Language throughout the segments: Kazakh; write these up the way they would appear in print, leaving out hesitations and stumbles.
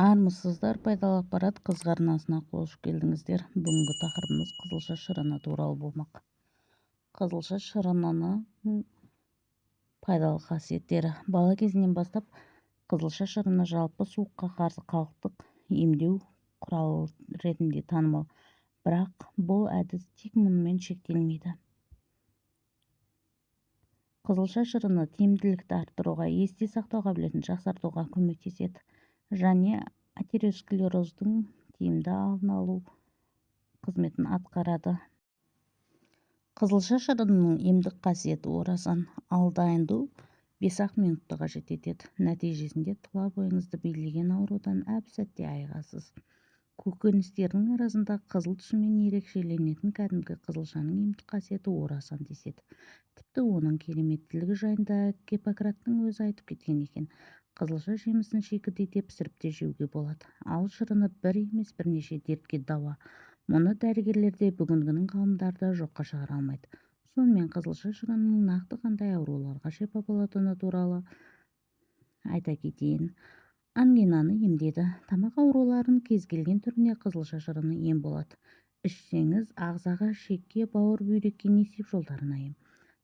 Армысыздар, пайдалы ақпарат қызық арнасына қош келдіңіздер. Бүгінгі тақырыбымыз қызылша шырыны туралы болмақ. Қызылша шырынының пайдалы қасиеттері. Бала кезінен бастап қызылша шырыны жалпы суыққа қарсы халықтық емдеу құралы ретінде танымал. Бірақ бұл әдіс тек мұнымен шектелмейді. Қызылша шырыны тиімділікті арттыруға, есте сақтау қабілетін жақсартуға көмектеседі және атеросклероздың тиімді алдын алу қызметін атқарады. Қызылша шырынының емдік қасиеті орасан, ал дайындау 5-ақ минутты қажет етеді. Нәтижесінде тұла бойыңызды билеген аурудан әп-сәтте айығасыз. Көкөністердің арасында қызыл түсімен ерекшеленетін кәдімгі қызылшаның емдік қасиеті орасан деседі. Тіпті оның кереметтілігі жайында Гиппократтың өзі айтып кеткен екен. Қызылша жемісін шикідей де пісіріп те жеуге болады. Ал шырыны бір емес бірнеше дертке дауа. Мұны дәрігерлер де бүгінгінің ғалымдары да жоққа шығара алмайды. Сонымен қызылша шырынының нақты қандай ауруларға шипа болатыны туралы айта кетейін. Ангинаны емдейді. Тамақ ауруларының кез келген түріне қызылша шырыны ем болады. Ішсеңіз ағзаға, шекке, бауыр, бүйрекке, несеп жолдарына ем.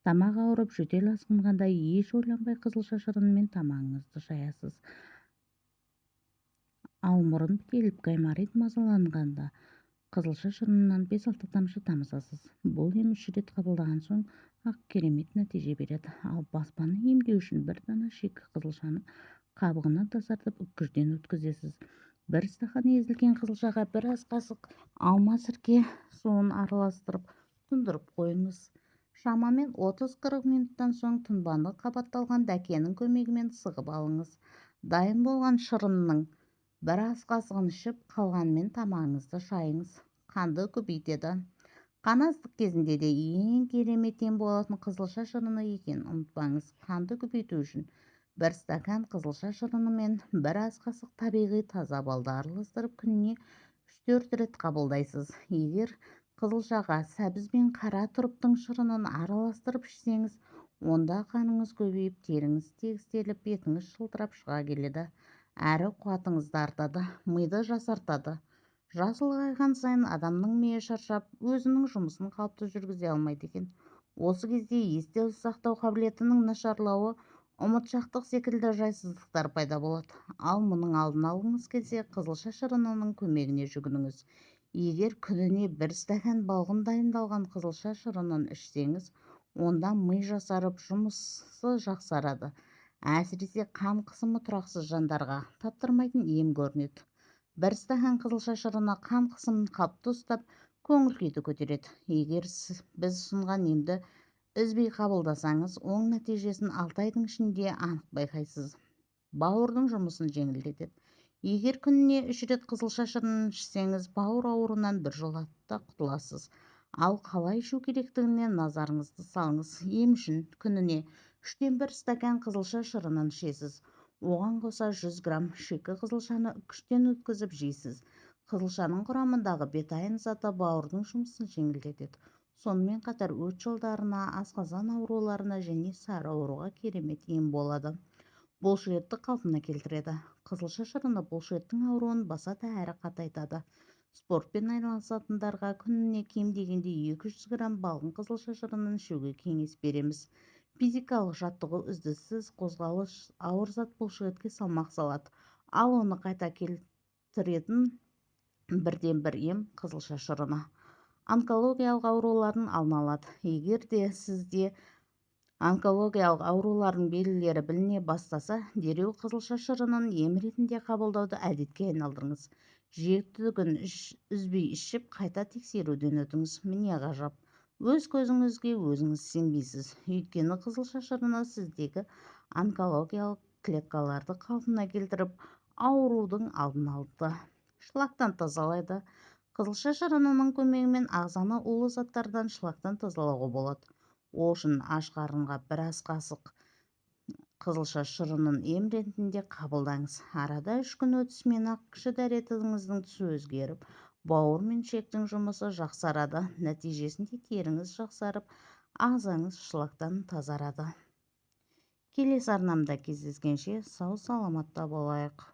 Тамақ ауырып, жөтел асқынғанда еш ойланбай қызылша шырынымен тамағыңызды шаясыз. Ал мұрын бітеліп, гайморит мазаланғанда қызылша шырынынан 5-6 тамшы тамызасыз. Бұл ем 3 рет қабылдаған соң ақ керемет нәтиже береді. Ал баспаны емдеу үшін бір дана шикі қызылшаны қабығынан тазартып үккіжден өткізесіз. Бір стақан езілген қызылшаға бір ас қасық алма сірке суын араластырып тұндырып қойыңыз. Шамамен 30-40 минуттан соң тұнбаны қабатталған дәкенің көмегімен сығып алыңыз. Дайын болған шырынның бір ас қасығын ішіп, қалғанымен тамағыңызды шайыңыз. Қанды көбейтеді. Қан аздық кезінде де ең керемет ем болатын қызылша шырыны екенін ұмытпаңыз. Қанды көбейту үшін бір стакан қызылша шырыны мен бір ас қасық табиғи таза балды араластырып күніне 3-4 рет қабылдайсыз. Егер қызылшаға сәбіз бен қара тұрыптың шырынын араластырып ішсеңіз, онда қаныңыз көбейіп, теріңіз тегістеліп, бетіңіз жылтырап шыға келеді. Әрі қуатыңызды артады, миды жасартады. Жас ұлғайған сайын адамның миы шаршап, өзінің жұмысын қалыпты жүргізе алмайды екен. Осы кезде есте сақтау қабілетінің нашарлауы, ұмытшақтық секілді жайсыздықтар пайда болады. Ал мұның алдын алғыңыз келсе, қызылша шырынының көмегіне жүгініңіз. Егер күніне бір стакан балғын дайындалған қызылша шырынын ішсеңіз, онда ми жасарып, жұмысы жақсарады. Әсіресе қан қысымы тұрақсыз жандарға таптырмайтын ем көрінеді. Бір стақан қызылша шырыны қан қысымын қалыпты ұстап, көңіл-күйді көтереді. Егер біз ұсынған емді үзбей қабылдасаңыз, оң нәтижесін 6 айдың ішінде анық байқайсыз. Бауырдың жұмысын жеңілдетеді. Егер күніне 3 рет қызылша шырынын ішсеңіз, бауыр ауруынан біржолата құтыласыз. Ал қалай ішу керектігіне назарыңызды салыңыз. Ем үшін күніне 3-1 стакан қызылша шырынын ішесіз. Оған қоса 100 грамм шикі қызылшаны үккіштен өткізіп жейсіз. Қызылшаның құрамындағы бетайн заты бауырдың жұмысын жеңілдетеді. Сонымен қатар өт жолдарына, асқазан ауруларына және сары ауруға керемет ем болады. Бұлшықетті қалпына келтіреді. Қызылша шырыны бұлшықеттің ауруын басады әрі қатайтады. Спортпен айналысатындарға күніне кем дегенде 200 грамм балғын қызылша шырынын ішуге кеңес береміз. Физикалық жаттығу үздіксіз қозғалыс ауыр зат бұлшықетке салмақ салады. Ал оны қайта келтіретін бірден-бір ем қызылша шырыны. Онкологиялық аурулардың алдын алады. Егер де сізде онкологиялық аурулардың белгілері біліне бастаса, дереу қызылша шырынын ем ретінде қабылдауды әдетке айналдырыңыз. Жеті-күн үзбей ішіп, қайта тексеруден өтіңіз. Міне ғажап. Өз көзіңізге өзіңіз сенбейсіз. Өйткені қызылша шырыны сіздегі онкологиялық клеткаларды қалпына келтіріп, аурудың алдын алды. Шлактан тазалайды. Қызылша шырынының көмегімен ағзаны улы заттардан шлактан тазалауға болады. Ол үшін аш қарынға бір ас қасық қызылша шырынын ем ретінде қабылдаңыз. Арада 3 күн өтісімен ақ кіші дәретіңіздің түсі өзгеріп, бауыр мен шектің жұмысы жақсарады. Нәтижесінде теріңіз жақсарып, ағзаңыз шлактан тазарады. Келесі арнамда кездескенше сау саламатта болайық.